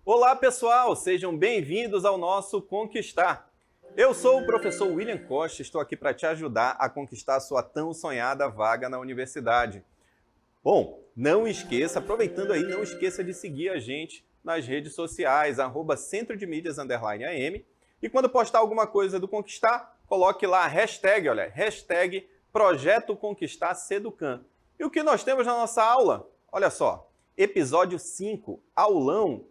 Olá pessoal, sejam bem-vindos ao nosso Conquistar. Eu sou o professor William Costa, estou aqui para te ajudar a conquistar a sua tão sonhada vaga na universidade. Bom, não esqueça, aproveitando aí, não esqueça de seguir a gente nas redes sociais, @centrodemídias_am, e quando postar alguma coisa do Conquistar, coloque lá a hashtag, olha, hashtag Projeto Conquistar Seducan. E o que nós temos na nossa aula? Olha só, episódio 5, aulão,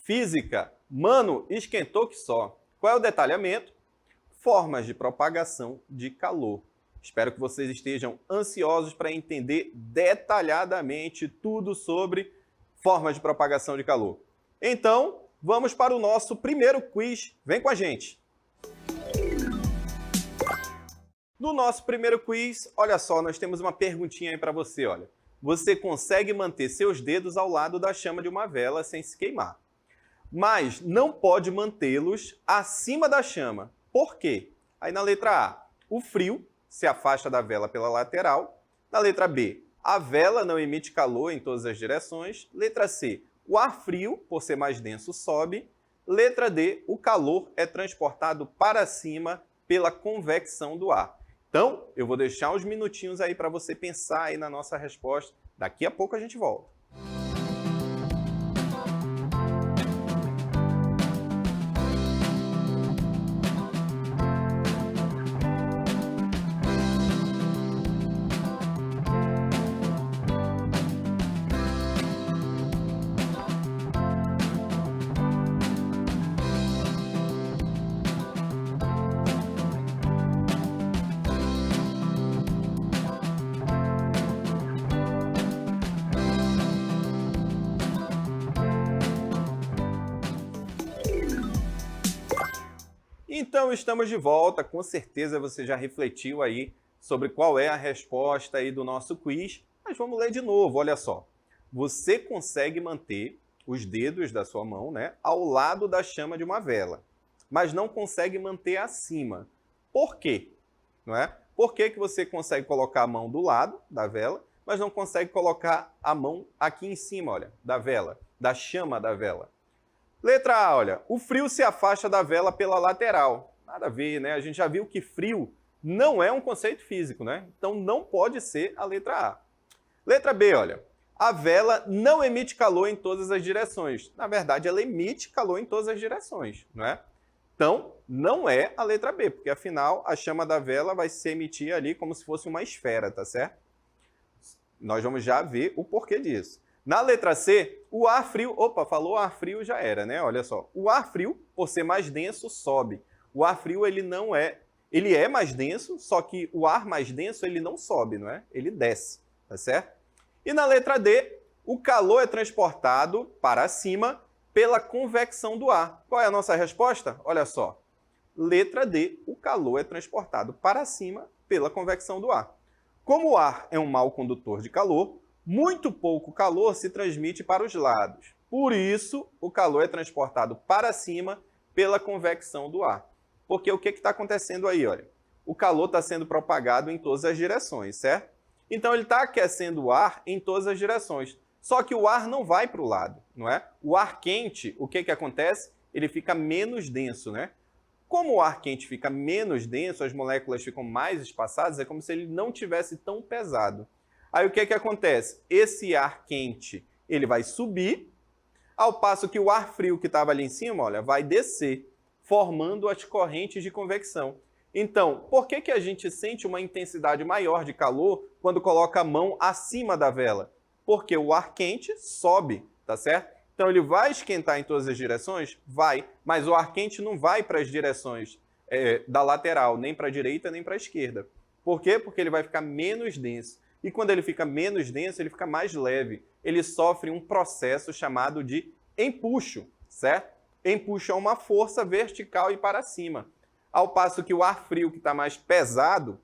Física, mano, esquentou que só. Qual é o detalhamento? Formas de propagação de calor. Espero que vocês estejam ansiosos para entender detalhadamente tudo sobre formas de propagação de calor. Então, vamos para o nosso primeiro quiz. Vem com a gente! No nosso primeiro quiz, olha só, nós temos uma perguntinha aí para você, olha. Você consegue manter seus dedos ao lado da chama de uma vela sem se queimar, mas não pode mantê-los acima da chama. Por quê? Aí na letra A, o frio se afasta da vela pela lateral. Na letra B, a vela não emite calor em todas as direções. Letra C, o ar frio, por ser mais denso, sobe. Letra D, o calor é transportado para cima pela convecção do ar. Então, eu vou deixar uns minutinhos aí para você pensar aí na nossa resposta. Daqui a pouco a gente volta. Então, estamos de volta. Com certeza você já refletiu aí sobre qual é a resposta aí do nosso quiz, mas vamos ler de novo, olha só. Você consegue manter os dedos da sua mão, né, ao lado da chama de uma vela, mas não consegue manter acima. Por quê? Não é? Por que que você consegue colocar a mão do lado da vela, mas não consegue colocar a mão aqui em cima, olha, da vela, da chama da vela? Letra A, olha, o frio se afasta da vela pela lateral. Nada a ver, né? A gente já viu que frio não é um conceito físico, né? Então não pode ser a letra A. Letra B, olha, a vela não emite calor em todas as direções. Na verdade, ela emite calor em todas as direções, não é? Então, não é a letra B, porque afinal a chama da vela vai se emitir ali como se fosse uma esfera, tá certo? Nós vamos já ver o porquê disso. Na letra C, o ar frio... Opa, falou ar frio, já era, né? Olha só. O ar frio, por ser mais denso, sobe. O ar frio, ele não é... Ele é mais denso, só que o ar mais denso, ele não sobe, não é? Ele desce, tá certo? E na letra D, o calor é transportado para cima pela convecção do ar. Qual é a nossa resposta? Olha só. Letra D, o calor é transportado para cima pela convecção do ar. Como o ar é um mau condutor de calor, muito pouco calor se transmite para os lados. Por isso, o calor é transportado para cima pela convecção do ar. Porque o que está acontecendo aí? Olha, o calor está sendo propagado em todas as direções, certo? Então, ele está aquecendo o ar em todas as direções. Só que o ar não vai para o lado, não é? O ar quente, o que acontece? Ele fica menos denso, né? Como o ar quente fica menos denso, as moléculas ficam mais espaçadas, é como se ele não tivesse tão pesado. Aí o que acontece? Esse ar quente, ele vai subir, ao passo que o ar frio que estava ali em cima, olha, vai descer, formando as correntes de convecção. Então, por que a gente sente uma intensidade maior de calor quando coloca a mão acima da vela? Porque o ar quente sobe, tá certo? Então, ele vai esquentar em todas as direções? Vai, mas o ar quente não vai para as direções da lateral, nem para a direita, nem para a esquerda. Por quê? Porque ele vai ficar menos denso. E quando ele fica menos denso, ele fica mais leve. Ele sofre um processo chamado de empuxo, certo? Empuxa uma força vertical e para cima. Ao passo que o ar frio, que está mais pesado,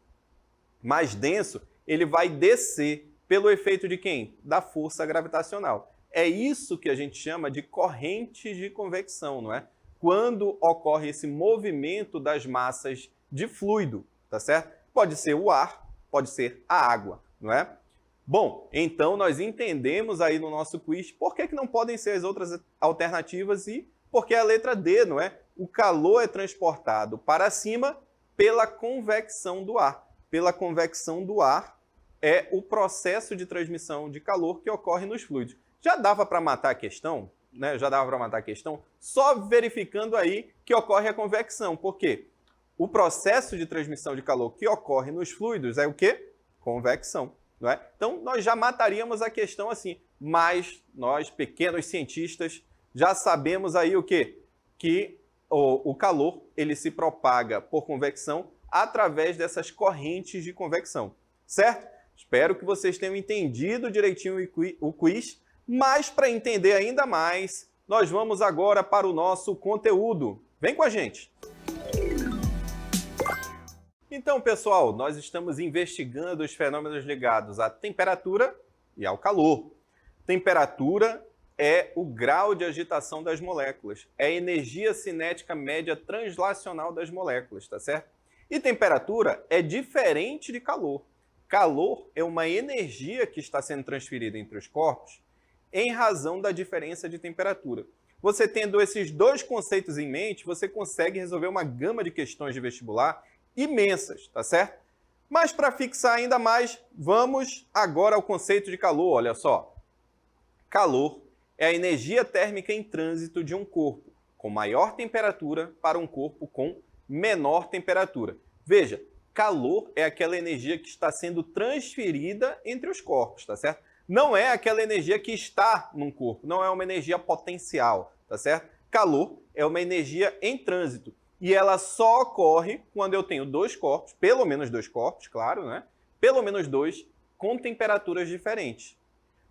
mais denso, ele vai descer pelo efeito de quem? Da força gravitacional. É isso que a gente chama de correntes de convecção, não é? Quando ocorre esse movimento das massas de fluido, tá certo? Pode ser o ar, pode ser a água, não é? Bom, então nós entendemos aí no nosso quiz por que não podem ser as outras alternativas e por que a letra D, não é? O calor é transportado para cima pela convecção do ar. Pela convecção do ar é o processo de transmissão de calor que ocorre nos fluidos. Já dava para matar a questão, né? Já dava para matar a questão só verificando aí que ocorre a convecção. Por quê? O processo de transmissão de calor que ocorre nos fluidos é o quê? Convecção. Não é? Então, nós já mataríamos a questão assim, mas nós, pequenos cientistas, já sabemos aí o quê? Que o calor ele se propaga por convecção através dessas correntes de convecção, certo? Espero que vocês tenham entendido direitinho o quiz, mas para entender ainda mais, nós vamos agora para o nosso conteúdo. Vem com a gente! Então, pessoal, nós estamos investigando os fenômenos ligados à temperatura e ao calor. Temperatura é o grau de agitação das moléculas, é a energia cinética média translacional das moléculas, tá certo? E temperatura é diferente de calor. Calor é uma energia que está sendo transferida entre os corpos em razão da diferença de temperatura. Você tendo esses dois conceitos em mente, você consegue resolver uma gama de questões de vestibular imensas, tá certo? Mas para fixar ainda mais, vamos agora ao conceito de calor, olha só. Calor é a energia térmica em trânsito de um corpo com maior temperatura para um corpo com menor temperatura. Veja, calor é aquela energia que está sendo transferida entre os corpos, tá certo? Não é aquela energia que está num corpo, não é uma energia potencial, tá certo? Calor é uma energia em trânsito. E ela só ocorre quando eu tenho dois corpos, pelo menos dois corpos, claro, né? Pelo menos dois, com temperaturas diferentes.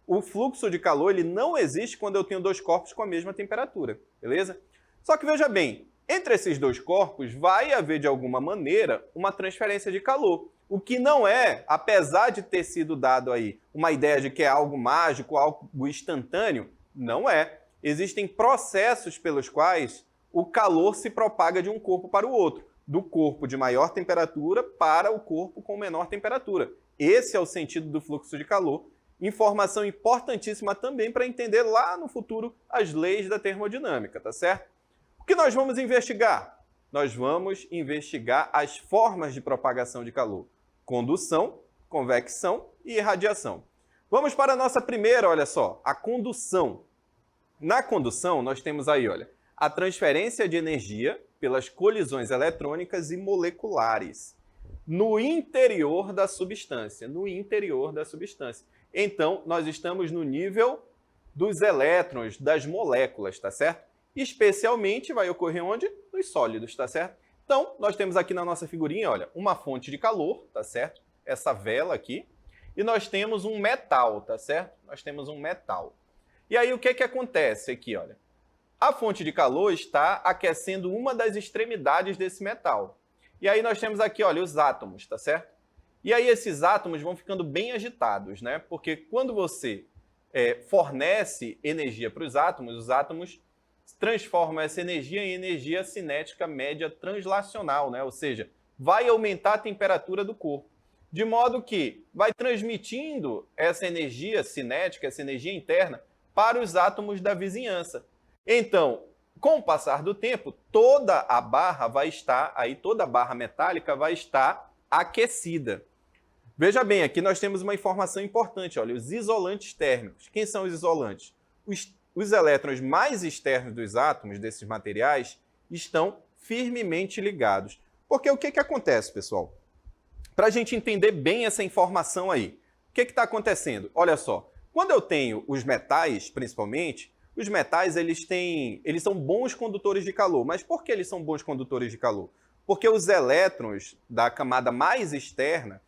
O fluxo de calor ele não existe quando eu tenho dois corpos com a mesma temperatura, beleza? Só que veja bem, entre esses dois corpos vai haver de alguma maneira uma transferência de calor. O que não é, apesar de ter sido dado aí uma ideia de que é algo mágico, algo instantâneo, não é. Existem processos pelos quais o calor se propaga de um corpo para o outro, do corpo de maior temperatura para o corpo com menor temperatura. Esse é o sentido do fluxo de calor. Informação importantíssima também para entender lá no futuro as leis da termodinâmica, tá certo? O que nós vamos investigar? Nós vamos investigar as formas de propagação de calor: condução, convecção e irradiação. Vamos para a nossa primeira, olha só, a condução. Na condução, nós temos aí, olha, a transferência de energia pelas colisões eletrônicas e moleculares no interior da substância, Então, nós estamos no nível dos elétrons, das moléculas, tá certo? Especialmente vai ocorrer onde? Nos sólidos, tá certo? Então, nós temos aqui na nossa figurinha, olha, uma fonte de calor, tá certo? Essa vela aqui. E nós temos um metal, tá certo? Nós temos um metal. E aí, o que que acontece aqui, olha? A fonte de calor está aquecendo uma das extremidades desse metal. E aí nós temos aqui, olha, os átomos, tá certo? E aí esses átomos vão ficando bem agitados, né? Porque quando você fornece energia para os átomos transformam essa energia em energia cinética média translacional, né? Ou seja, vai aumentar a temperatura do corpo. De modo que vai transmitindo essa energia cinética, essa energia interna, para os átomos da vizinhança. Então, com o passar do tempo, toda a barra vai estar, aí toda a barra metálica vai estar aquecida. Veja bem, aqui nós temos uma informação importante, olha, os isolantes térmicos. Quem são os isolantes? Os elétrons mais externos dos átomos, desses materiais, estão firmemente ligados. Porque o que que acontece, pessoal? Para a gente entender bem essa informação aí, o que está acontecendo? Olha só, quando eu tenho os metais, principalmente, os metais eles são bons condutores de calor. Mas por que eles são bons condutores de calor? Porque os elétrons da camada mais externa,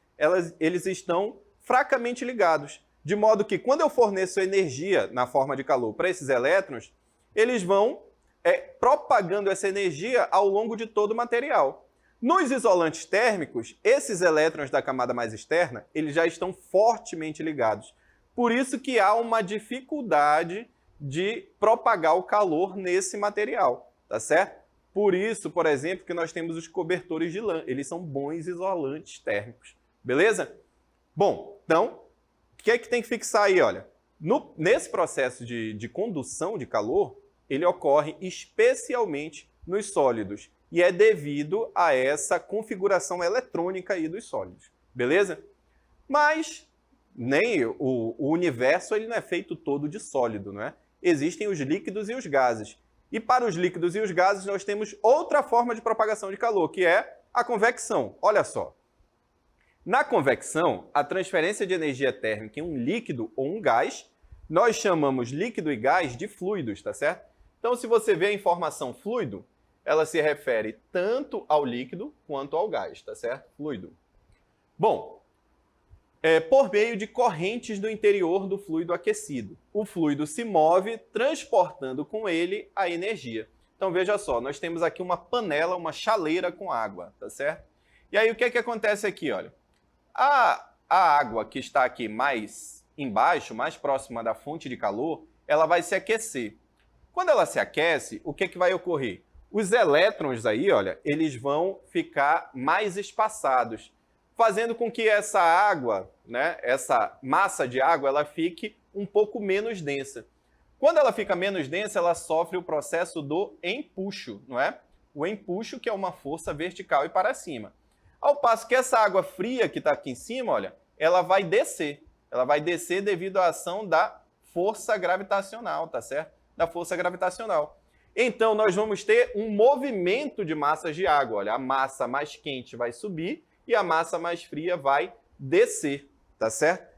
eles estão fracamente ligados. De modo que quando eu forneço energia na forma de calor para esses elétrons, eles vão propagando essa energia ao longo de todo o material. Nos isolantes térmicos, esses elétrons da camada mais externa, eles já estão fortemente ligados. Por isso que há uma dificuldade de propagar o calor nesse material, tá certo? Por isso, por exemplo, que nós temos os cobertores de lã. Eles são bons isolantes térmicos, beleza? Bom, então, o que é que tem que fixar aí? Olha, nesse processo de condução de calor, ele ocorre especialmente nos sólidos e é devido a essa configuração eletrônica aí dos sólidos, beleza? Mas nem o universo ele não é feito todo de sólido, não é? Existem os líquidos e os gases. E para os líquidos e os gases nós temos outra forma de propagação de calor, que é a convecção. Olha só. Na convecção, a transferência de energia térmica em um líquido ou um gás, nós chamamos líquido e gás de fluidos, tá certo? Então, se você vê a informação fluido, ela se refere tanto ao líquido quanto ao gás, tá certo? Fluido. Bom, por meio de correntes do interior do fluido aquecido. O fluido se move, transportando com ele a energia. Então, veja só, nós temos aqui uma panela, uma chaleira com água, tá certo? E aí, o que é que acontece aqui, olha? A água que está aqui mais embaixo, mais próxima da fonte de calor, ela vai se aquecer. Quando ela se aquece, o que é que vai ocorrer? Os elétrons aí, olha, eles vão ficar mais espaçados, fazendo com que essa água, né, essa massa de água, ela fique um pouco menos densa. Quando ela fica menos densa, ela sofre o processo do empuxo, não é? O empuxo, que é uma força vertical e para cima. Ao passo que essa água fria que está aqui em cima, olha, ela vai descer. Ela vai descer devido à ação da força gravitacional, tá certo? Da força gravitacional. Então, nós vamos ter um movimento de massas de água. Olha, a massa mais quente vai subir e a massa mais fria vai descer, tá certo?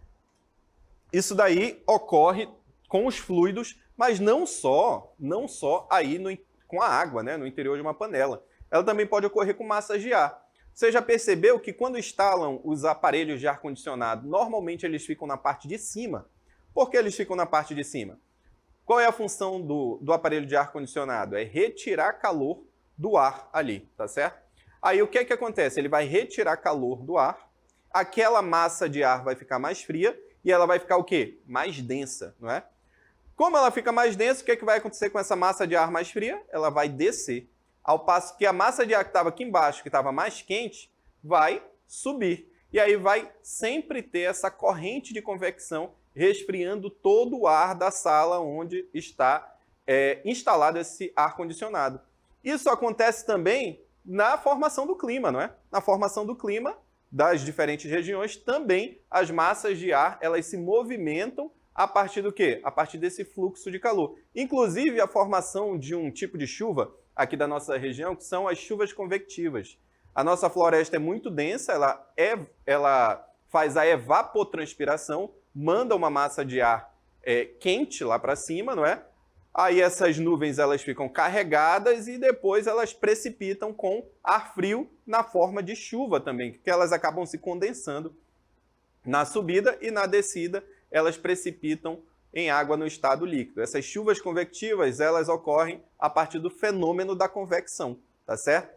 Isso daí ocorre com os fluidos, mas não só aí com a água, né, no interior de uma panela. Ela também pode ocorrer com massas de ar. Você já percebeu que quando instalam os aparelhos de ar-condicionado, normalmente eles ficam na parte de cima? Por que eles ficam na parte de cima? Qual é a função do aparelho de ar-condicionado? É retirar calor do ar ali, tá certo? Aí o que é que acontece? Ele vai retirar calor do ar, aquela massa de ar vai ficar mais fria e ela vai ficar o quê? Mais densa, não é? Como ela fica mais densa, o que é que vai acontecer com essa massa de ar mais fria? Ela vai descer. Ao passo que a massa de ar que estava aqui embaixo, que estava mais quente, vai subir. E aí vai sempre ter essa corrente de convecção resfriando todo o ar da sala onde está instalado esse ar-condicionado. Isso acontece também na formação do clima, não é? Na formação do clima das diferentes regiões, também as massas de ar, elas se movimentam a partir do quê? A partir desse fluxo de calor. Inclusive, a formação de um tipo de chuva aqui da nossa região, que são as chuvas convectivas. A nossa floresta é muito densa, ela faz a evapotranspiração, manda uma massa de ar quente lá para cima, não é? Aí essas nuvens elas ficam carregadas e depois elas precipitam com ar frio na forma de chuva também, porque elas acabam se condensando na subida e na descida elas precipitam em água no estado líquido. Essas chuvas convectivas, elas ocorrem a partir do fenômeno da convecção, tá certo?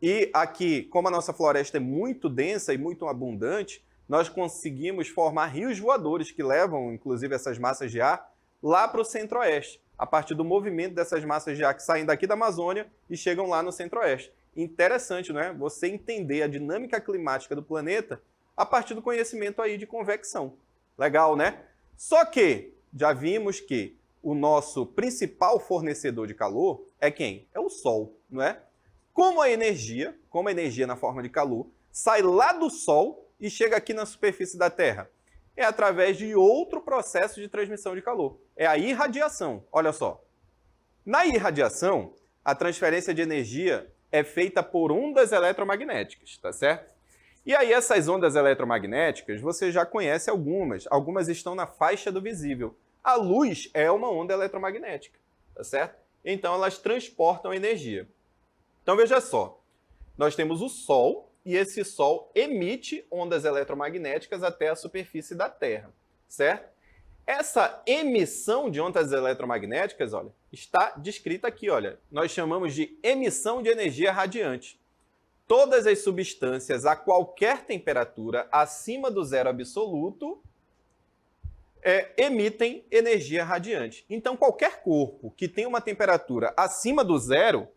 E aqui, como a nossa floresta é muito densa e muito abundante, nós conseguimos formar rios voadores que levam, inclusive, essas massas de ar lá para o centro-oeste, a partir do movimento dessas massas de ar que saem daqui da Amazônia e chegam lá no centro-oeste. Interessante, não é? Você entender a dinâmica climática do planeta a partir do conhecimento aí de convecção. Legal, né? Só que já vimos que o nosso principal fornecedor de calor é quem? É o Sol, não é? Como a energia na forma de calor, sai lá do Sol e chega aqui na superfície da Terra? É através de outro processo de transmissão de calor. É a irradiação. Olha só. Na irradiação, a transferência de energia é feita por ondas eletromagnéticas, tá certo? E aí essas ondas eletromagnéticas, você já conhece algumas. Algumas estão na faixa do visível. A luz é uma onda eletromagnética, tá certo? Então elas transportam energia. Então veja só, nós temos o Sol e esse Sol emite ondas eletromagnéticas até a superfície da Terra, certo? Essa emissão de ondas eletromagnéticas, olha, está descrita aqui, olha. Nós chamamos de emissão de energia radiante. Todas as substâncias a qualquer temperatura acima do zero absoluto emitem energia radiante. Então, qualquer corpo que tem uma temperatura acima do zero,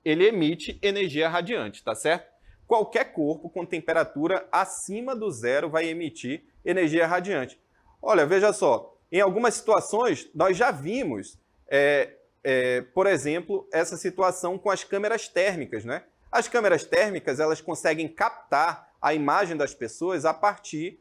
ele emite energia radiante, tá certo? Qualquer corpo com temperatura acima do zero vai emitir energia radiante. Olha, veja só, em algumas situações nós já vimos, por exemplo, essa situação com as câmeras térmicas, né? As câmeras térmicas, elas conseguem captar a imagem das pessoas a partir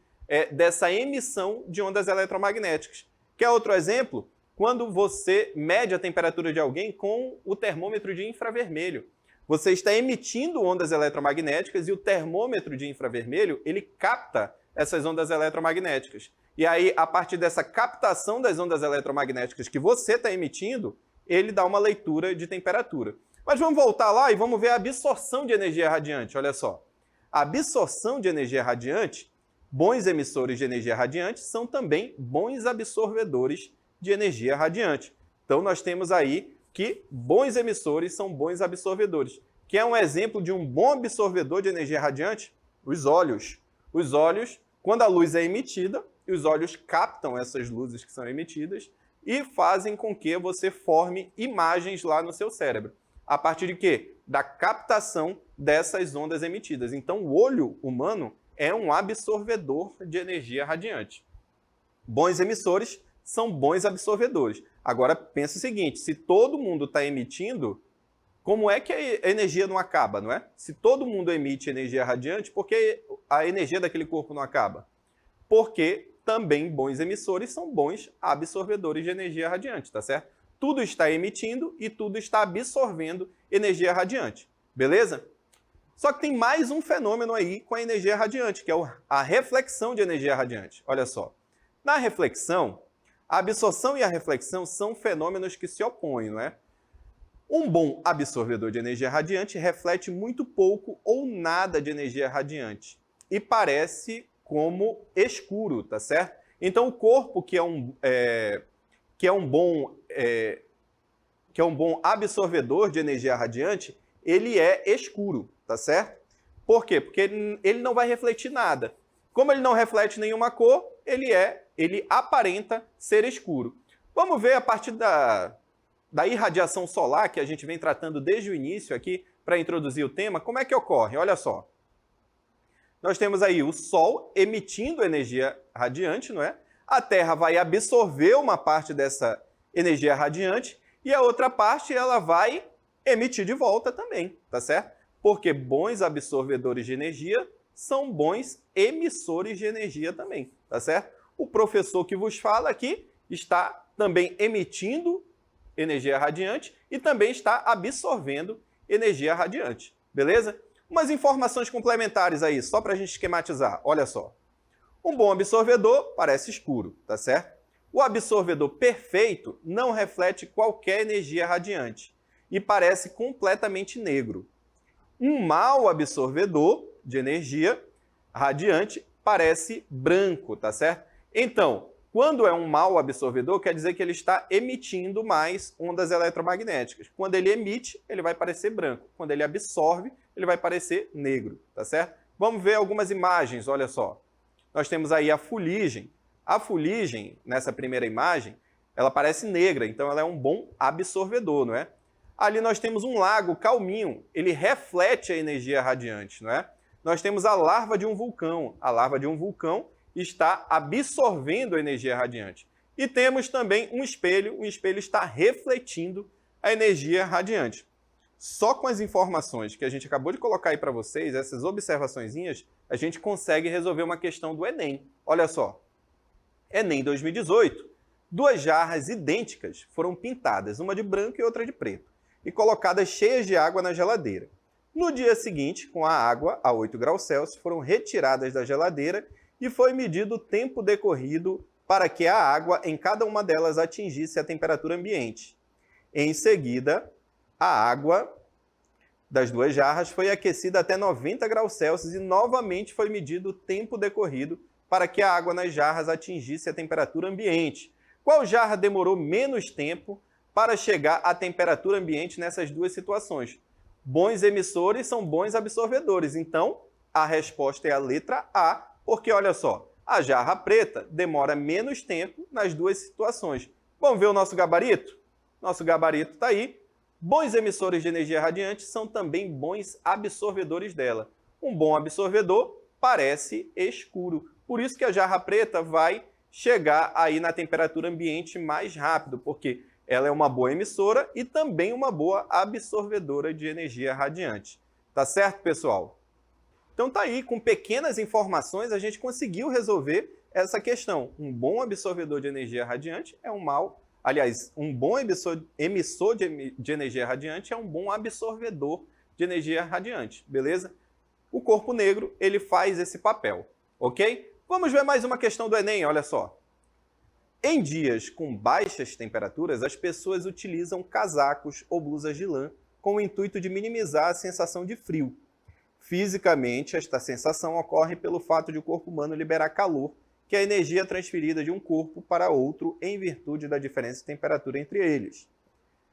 dessa emissão de ondas eletromagnéticas. Quer outro exemplo? Quando você mede a temperatura de alguém com o termômetro de infravermelho. Você está emitindo ondas eletromagnéticas e o termômetro de infravermelho, ele capta essas ondas eletromagnéticas. E aí, a partir dessa captação das ondas eletromagnéticas que você está emitindo, ele dá uma leitura de temperatura. Mas vamos voltar lá e vamos ver a absorção de energia radiante. Olha só. A absorção de energia radiante, bons emissores de energia radiante são também bons absorvedores de energia radiante. Então, nós temos aí que bons emissores são bons absorvedores. Que é um exemplo de um bom absorvedor de energia radiante? Os olhos. Os olhos, quando a luz é emitida, os olhos captam essas luzes que são emitidas e fazem com que você forme imagens lá no seu cérebro. A partir de quê? Da captação dessas ondas emitidas. Então, o olho humano é um absorvedor de energia radiante. Bons emissores são bons absorvedores. Agora, pensa o seguinte, se todo mundo está emitindo, como é que a energia não acaba, não é? Se todo mundo emite energia radiante, por que a energia daquele corpo não acaba? Porque também bons emissores são bons absorvedores de energia radiante, tá certo? Tudo está emitindo e tudo está absorvendo energia radiante, beleza? Só que tem mais um fenômeno aí com a energia radiante, que é a reflexão de energia radiante. Olha só, na reflexão, a absorção e a reflexão são fenômenos que se opõem, não é? Um bom absorvedor de energia radiante reflete muito pouco ou nada de energia radiante e parece como escuro, tá certo? Então, o corpo que é um bom absorvedor de energia radiante, ele é escuro, tá certo? Por quê? Porque ele não vai refletir nada. Como ele não reflete nenhuma cor, ele aparenta ser escuro. Vamos ver a partir da irradiação solar, que a gente vem tratando desde o início aqui, para introduzir o tema, como é que ocorre? Olha só. Nós temos aí o Sol emitindo energia radiante, não é? A Terra vai absorver uma parte dessa energia radiante e a outra parte ela vai emitir de volta também, tá certo? Porque bons absorvedores de energia são bons emissores de energia também, tá certo? O professor que vos fala aqui está também emitindo energia radiante e também está absorvendo energia radiante, beleza? Umas informações complementares aí, só para a gente esquematizar. Olha só. Um bom absorvedor parece escuro, tá certo? O absorvedor perfeito não reflete qualquer energia radiante e parece completamente negro. Um mau absorvedor de energia radiante parece branco, tá certo? Então, quando é um mau absorvedor, quer dizer que ele está emitindo mais ondas eletromagnéticas. Quando ele emite, ele vai parecer branco. Quando ele absorve, ele vai parecer negro, tá certo? Vamos ver algumas imagens, olha só. Nós temos aí a fuligem. A fuligem, nessa primeira imagem, ela parece negra, então ela é um bom absorvedor, não é? Ali nós temos um lago calminho, ele reflete a energia radiante, não é? Nós temos a larva de um vulcão. A larva de um vulcão está absorvendo a energia radiante. E temos também um espelho, o espelho está refletindo a energia radiante. Só com as informações que a gente acabou de colocar aí para vocês, essas observaçõezinhas, a gente consegue resolver uma questão do Enem. Olha só, Enem 2018, duas jarras idênticas foram pintadas, uma de branco e outra de preto, e colocadas cheias de água na geladeira. No dia seguinte, com a água a 8 graus Celsius, foram retiradas da geladeira e foi medido o tempo decorrido para que a água em cada uma delas atingisse a temperatura ambiente. Em seguida, a água das duas jarras foi aquecida até 90 graus Celsius e novamente foi medido o tempo decorrido para que a água nas jarras atingisse a temperatura ambiente. Qual jarra demorou menos tempo para chegar à temperatura ambiente nessas duas situações? Bons emissores são bons absorvedores. Então, a resposta é a letra A, porque olha só, a jarra preta demora menos tempo nas duas situações. Vamos ver o nosso gabarito? Nosso gabarito está aí. Bons emissores de energia radiante são também bons absorvedores dela. Um bom absorvedor parece escuro. Por isso que a jarra preta vai chegar aí na temperatura ambiente mais rápido, porque ela é uma boa emissora e também uma boa absorvedora de energia radiante. Tá certo, pessoal? Então tá aí, com pequenas informações a gente conseguiu resolver essa questão. Um bom absorvedor de energia radiante é um bom emissor de energia radiante é um bom absorvedor de energia radiante, beleza? O corpo negro, ele faz esse papel, ok? Vamos ver mais uma questão do Enem, olha só. Em dias com baixas temperaturas, as pessoas utilizam casacos ou blusas de lã com o intuito de minimizar a sensação de frio. Fisicamente, esta sensação ocorre pelo fato de o corpo humano liberar calor, que é a energia transferida de um corpo para outro em virtude da diferença de temperatura entre eles.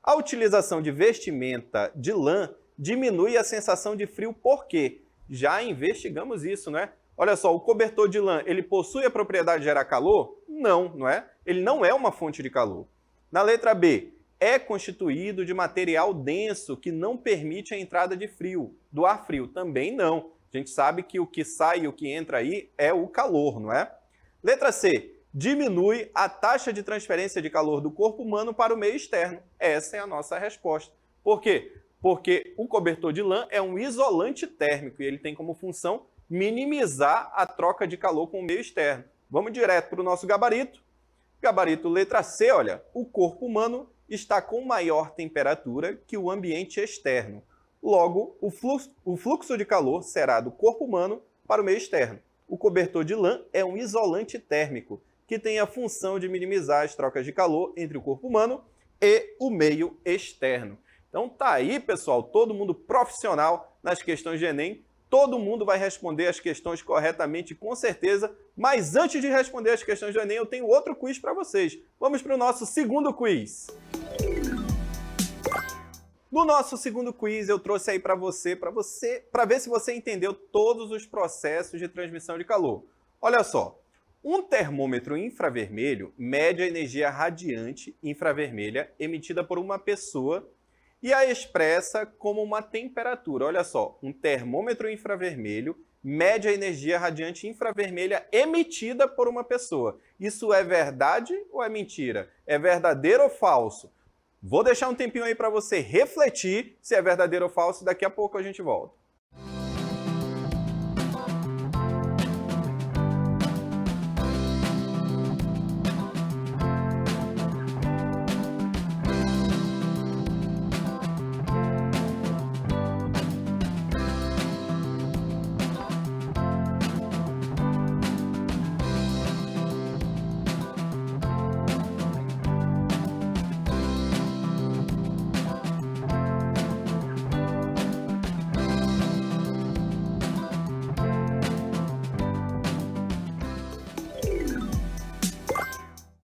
A utilização de vestimenta de lã diminui a sensação de frio porque já investigamos isso, não é? Olha só, o cobertor de lã, ele possui a propriedade de gerar calor? Não, não é? Ele não é uma fonte de calor. Na letra B, é constituído de material denso que não permite a entrada de frio. Do ar frio? Também não. A gente sabe que o que sai e o que entra aí é o calor, não é? Letra C, diminui a taxa de transferência de calor do corpo humano para o meio externo. Essa é a nossa resposta. Por quê? Porque o cobertor de lã é um isolante térmico e ele tem como função minimizar a troca de calor com o meio externo. Vamos direto para o nosso gabarito. Gabarito letra C, olha, o corpo humano está com maior temperatura que o ambiente externo. Logo, o fluxo de calor será do corpo humano para o meio externo. O cobertor de lã é um isolante térmico, que tem a função de minimizar as trocas de calor entre o corpo humano e o meio externo. Então tá aí, pessoal, todo mundo profissional nas questões de Enem. Todo mundo vai responder as questões corretamente, com certeza. Mas antes de responder as questões do Enem, eu tenho outro quiz para vocês. Vamos para o nosso segundo quiz. No nosso segundo quiz, eu trouxe aí para ver se você entendeu todos os processos de transmissão de calor. Olha só, um termômetro infravermelho mede a energia radiante infravermelha emitida por uma pessoa e a expressa como uma temperatura. Olha só, um termômetro infravermelho mede a energia radiante infravermelha emitida por uma pessoa. Isso é verdade ou é mentira? É verdadeiro ou falso? Vou deixar um tempinho aí para você refletir se é verdadeiro ou falso. Daqui a pouco a gente volta.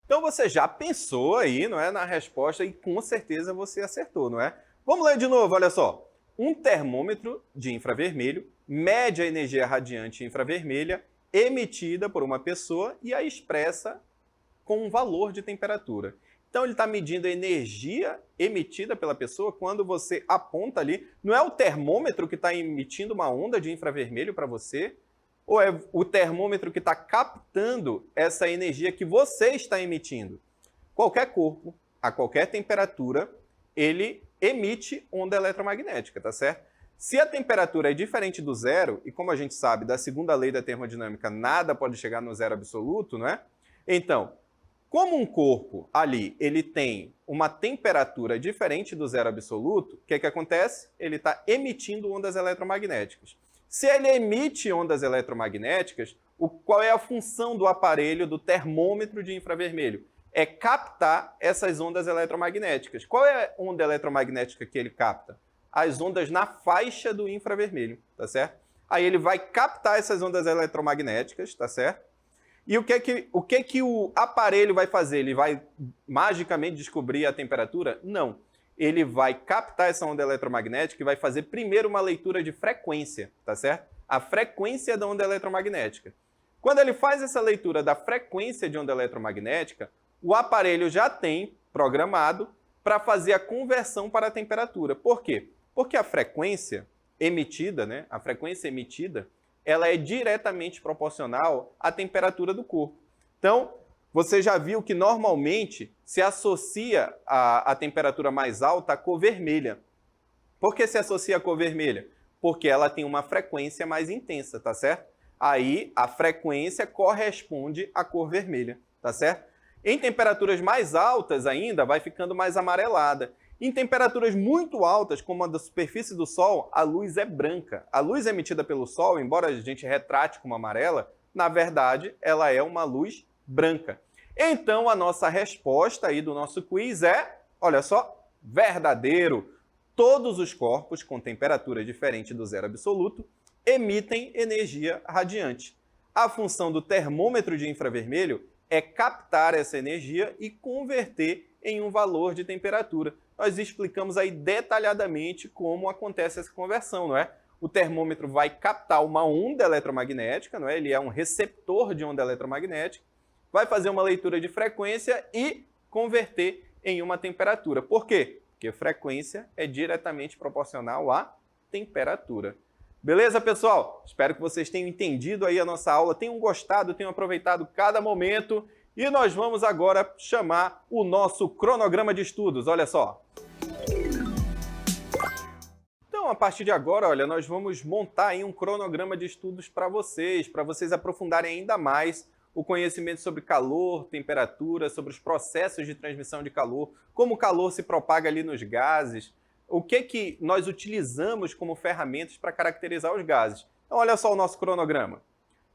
Então você já pensou aí, não é, na resposta e com certeza você acertou, não é? Vamos ler de novo, olha só. Um termômetro de infravermelho mede a energia radiante infravermelha emitida por uma pessoa e a expressa com um valor de temperatura. Então ele está medindo a energia emitida pela pessoa quando você aponta ali. Não é o termômetro que está emitindo uma onda de infravermelho para você, ou é o termômetro que está captando essa energia que você está emitindo? Qualquer corpo, a qualquer temperatura, ele emite onda eletromagnética, tá certo? Se a temperatura é diferente do zero, e como a gente sabe da segunda lei da termodinâmica, nada pode chegar no zero absoluto, não é? Então, como um corpo ali, ele tem uma temperatura diferente do zero absoluto, o que acontece? Ele está emitindo ondas eletromagnéticas. Se ele emite ondas eletromagnéticas, qual é a função do aparelho, do termômetro de infravermelho? É captar essas ondas eletromagnéticas. Qual é a onda eletromagnética que ele capta? As ondas na faixa do infravermelho, tá certo? Aí ele vai captar essas ondas eletromagnéticas, tá certo? E o que o aparelho vai fazer? Ele vai magicamente descobrir a temperatura? Não. Ele vai captar essa onda eletromagnética e vai fazer primeiro uma leitura de frequência, tá certo? A frequência da onda eletromagnética. Quando ele faz essa leitura da frequência de onda eletromagnética, o aparelho já tem programado para fazer a conversão para a temperatura. Por quê? Porque a frequência emitida, né? A frequência emitida, ela é diretamente proporcional à temperatura do corpo. Então, você já viu que normalmente se associa a temperatura mais alta à cor vermelha. Por que se associa à cor vermelha? Porque ela tem uma frequência mais intensa, tá certo? Aí a frequência corresponde à cor vermelha, tá certo? Em temperaturas mais altas ainda, vai ficando mais amarelada. Em temperaturas muito altas, como a da superfície do Sol, a luz é branca. A luz emitida pelo Sol, embora a gente retrate como amarela, na verdade, ela é uma luz branca. Então, a nossa resposta aí do nosso quiz é, olha só, verdadeiro. Todos os corpos com temperatura diferente do zero absoluto emitem energia radiante. A função do termômetro de infravermelho é captar essa energia e converter em um valor de temperatura. Nós explicamos aí detalhadamente como acontece essa conversão, não é? O termômetro vai captar uma onda eletromagnética, não é? Ele é um receptor de onda eletromagnética, vai fazer uma leitura de frequência e converter em uma temperatura. Por quê? Porque frequência é diretamente proporcional à temperatura. Beleza, pessoal? Espero que vocês tenham entendido aí a nossa aula, tenham gostado, tenham aproveitado cada momento. E nós vamos agora chamar o nosso cronograma de estudos. Olha só. Então, a partir de agora, olha, nós vamos montar aí um cronograma de estudos para vocês aprofundarem ainda mais o conhecimento sobre calor, temperatura, sobre os processos de transmissão de calor, como o calor se propaga ali nos gases, o que nós utilizamos como ferramentas para caracterizar os gases. Então, olha só o nosso cronograma.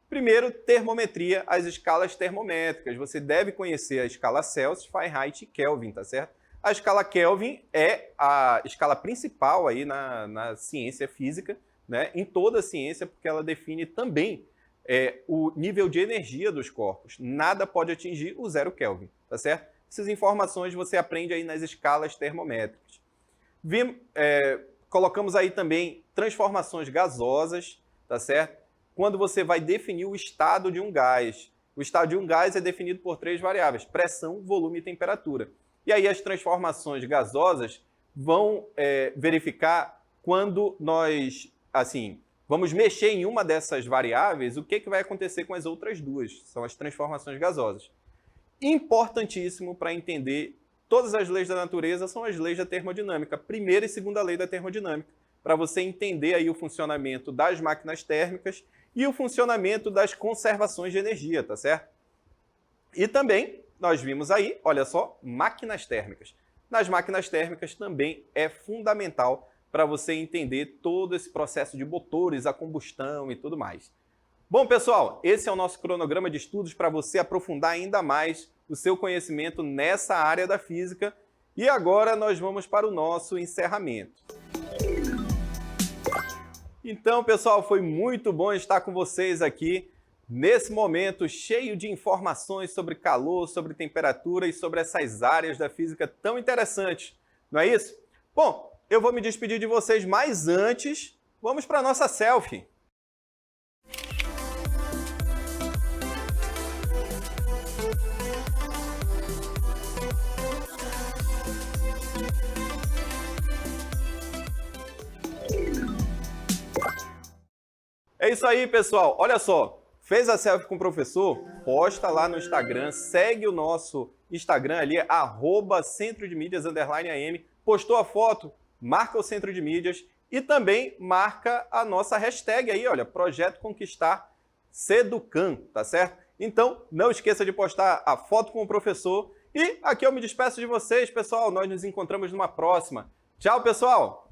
Primeiro, termometria, as escalas termométricas. Você deve conhecer a escala Celsius, Fahrenheit e Kelvin, tá certo? A escala Kelvin é a escala principal aí na ciência física, né? Em toda a ciência, porque ela define também o nível de energia dos corpos. Nada pode atingir o 0 Kelvin, tá certo? Essas informações você aprende aí nas escalas termométricas. Colocamos aí também transformações gasosas, tá certo? Quando você vai definir o estado de um gás. O estado de um gás é definido por 3 variáveis, pressão, volume e temperatura. E aí as transformações gasosas vão verificar quando nós, vamos mexer em uma dessas variáveis, o que vai acontecer com as outras duas. São as transformações gasosas. Importantíssimo para entender todas as leis da natureza são as leis da termodinâmica, primeira e segunda lei da termodinâmica, para você entender aí o funcionamento das máquinas térmicas e o funcionamento das conservações de energia, tá certo? E também, nós vimos aí, olha só, máquinas térmicas. Nas máquinas térmicas também é fundamental para você entender todo esse processo de motores, a combustão e tudo mais. Bom, pessoal, esse é o nosso cronograma de estudos para você aprofundar ainda mais o seu conhecimento nessa área da física. E agora nós vamos para o nosso encerramento. Então, pessoal, foi muito bom estar com vocês aqui nesse momento cheio de informações sobre calor, sobre temperatura e sobre essas áreas da física tão interessantes. Não é isso? Bom, eu vou me despedir de vocês, mas antes, vamos para a nossa selfie. É isso aí, pessoal. Olha só, fez a selfie com o professor? Posta lá no Instagram, segue o nosso Instagram ali, @centrodemídias_am. Postou a foto? Marca o Centro de Mídias e também marca a nossa hashtag aí, olha, Projeto Conquistar Seducan, tá certo? Então, não esqueça de postar a foto com o professor. E aqui eu me despeço de vocês, pessoal. Nós nos encontramos numa próxima. Tchau, pessoal!